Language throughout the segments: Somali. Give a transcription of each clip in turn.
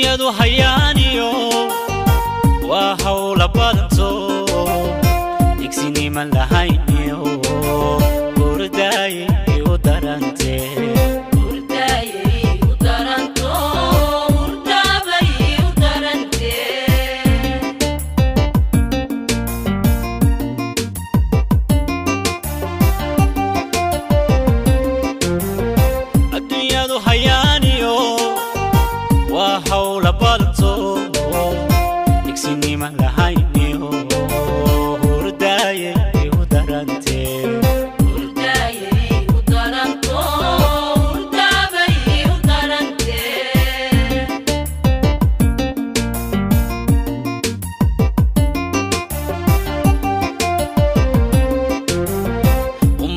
adduunyadu hayaaniyo waa hawla badanto digsinima lahayniyo hurdayay u darantee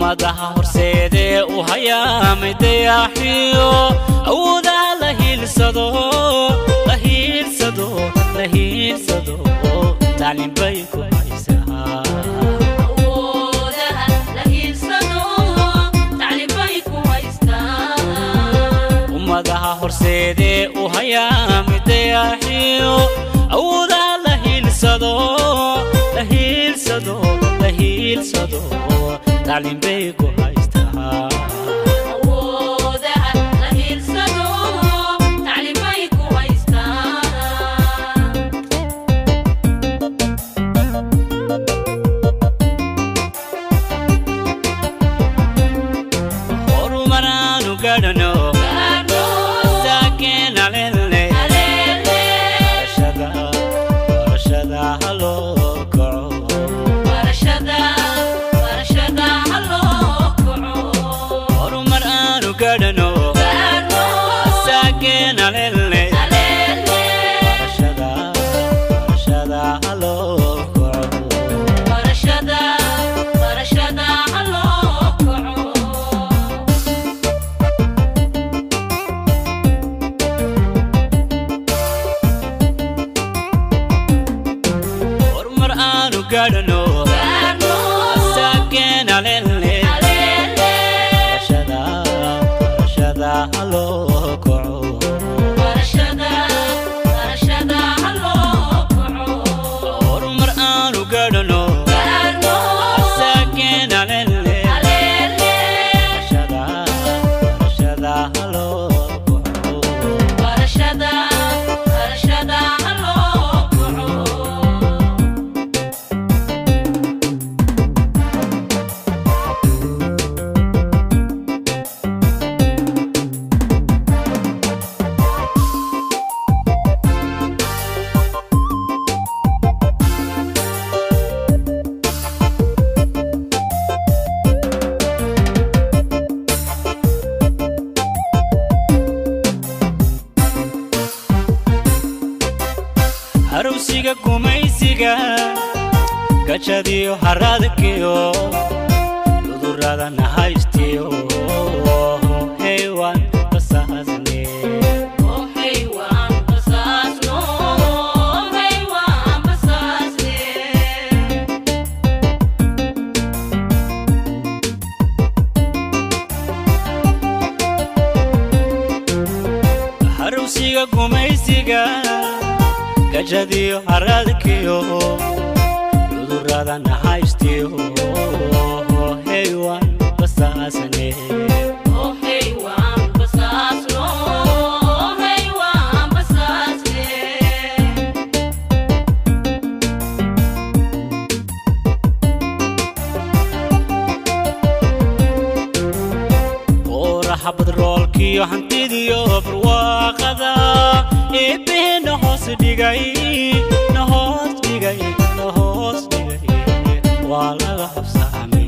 madaha horseede u hayaamay dayaxiyo awooda la hiilsado tacliin bay ku haysaa awooda la hiilsado tacliin bay ku haystaa madaha horseede u hayaamay dayaxiyo awooda la hiilsado تعليم بيك وهايستها أودها لهيل صدو تعليم بيك وهايستها خورو مرانو قدنو ساكن على الليل رشدا هلو arusiga kumaysiga gachadiyo haradkiyo udurada nahaystiyo haywan basasne haywan basasno haywan basasne arusiga kumaysiga gachadiyo haradkiyo udurada nahaystiyo haywan basasne haywan basasno haywan basasne oraha badroolkiyo hantidiyo barwaaqada eebena hoos dhigay waa laga habsaamay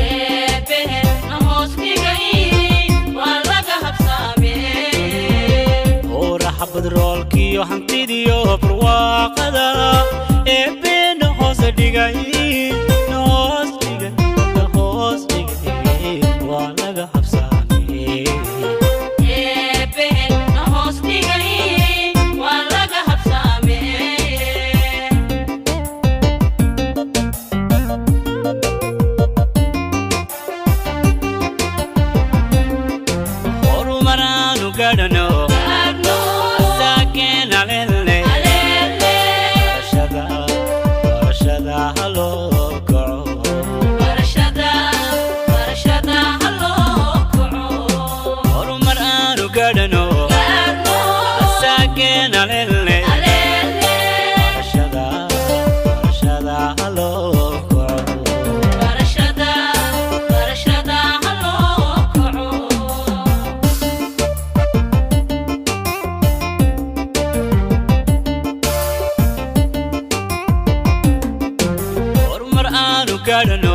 eebena hoos dhigay waa laga habsaamay oraha badroolkiyo hantidiyo barwaaqada eebena hoos dhigay waa laga habsaamay I don't know. alele barashada halo barashada halo kaco hormar aanu gaadhano